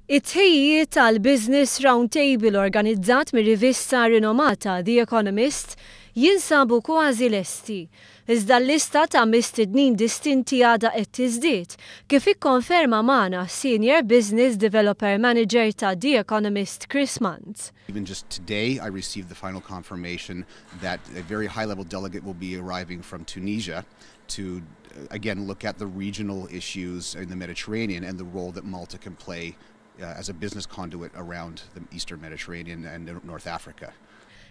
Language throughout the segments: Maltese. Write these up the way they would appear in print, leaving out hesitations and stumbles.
It-tħejjiet tal-Business Roundtable organizzat mir-rivista rinomata The Economist jinsabu kważi lesti. Iżda l-lista ta' mistednin distinti għadha qed tiżdied, kif ikkonferma magħna Senior Business Developer Manager ta' The Economist Chris Muntz. Even just today, I received the final confirmation that a very high-level delegate will be arriving from Tunisia to, again, look at the regional issues in the Mediterranean and the role that Malta can play as a business conduit around the Eastern Mediterranean and North Africa.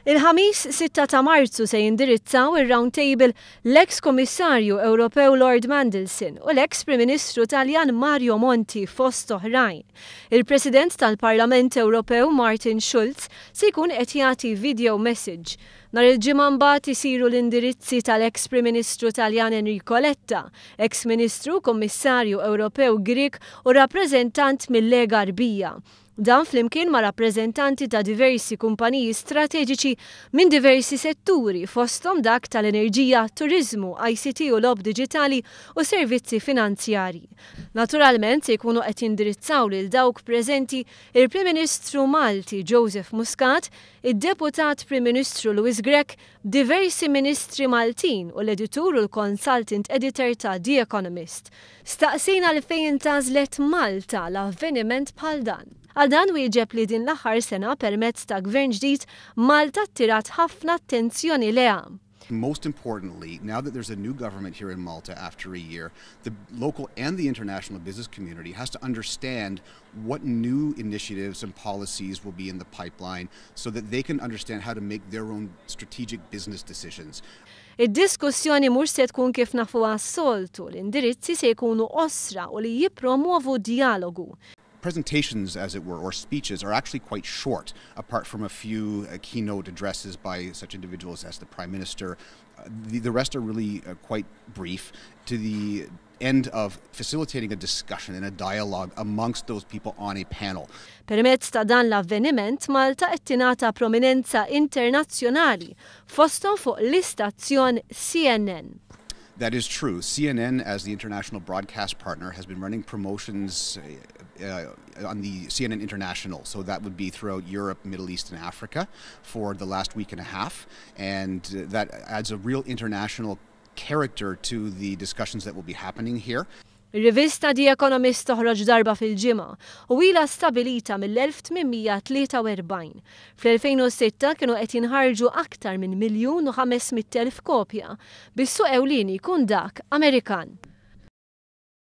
Il-ħamis 6 ta' Marzu se jindirizzaw ir-Roundtable l-eks Komissarju Ewropew Lord Mandelson u l-eks Prim Ministru Taljan Mario Monti fost oħrajn. Il-President tal-Parlament Ewropew Martin Schulz se jkun qed jagħti video message. Nhar il-ġimgħa mbagħad isiru l-indirizzi tal-eks Prim Ministru Taljan Enrico Letta, eks Ministru Kummissarju Ewropew Grieg u rappreżentant mill-Lega Arbija. Dan flimkien ma' rappreżentanti ta' diversi kumpaniji strateġiċi minn diversi setturi fosthom dak tal-enerġija, turizmu, ICT u lob digitali u servizzi finanzjarji. Naturalment se jkunu qed jindirizzaw lil dawk preżenti il-Prim Ministru Malti Joseph Muscat, id-Deputat Prim Ministru Louis Grech, diversi Ministri Maltin u l-Editur u l-Consultant Editor ta' The Economist. Staqsina l-fejn tażlet Malta l-avveniment bħal dan. Għal dan wieġeb li din l-aħħar sena permezz ta' gvern ġdid Malta ttirat ħafna attenzjoni leha. Most importantly, now that there's a new government here in Malta after a year, the local and the international business community has to understand what new initiatives and policies will be in the pipeline so that they can understand how to make their own strategic business decisions. Id-diskussjoni mhux se tkun kif nafuha s-soltu, l-indirizzi se jkunu osra u li jippromovu dialogu. Presentations, as it were, or speeches, are actually quite short, apart from a few keynote addresses by such individuals as the Prime Minister. The rest are really quite brief, to the end of facilitating a discussion and a dialogue amongst those people on a panel. Permezz ta' dan l-avveniment, Malta qed tingħata prominenza internazzjonali fosthom fuq l-istazzjon CNN. That is true. CNN, as the international broadcast partner, has been running promotions on the CNN International. So that would be throughout Europe, Middle East, and Africa for the last week and a half. And that adds a real international character to the discussions that will be happening here. Ir-rivista The Economist toħroġ darba fil-ġimgħa u ilha stabilita mill-1843. Fl-2006 kienu qed jinħarġu aktar minn 1,500,000 kopja, bis-suq ewlieni jkun dak Amerikan.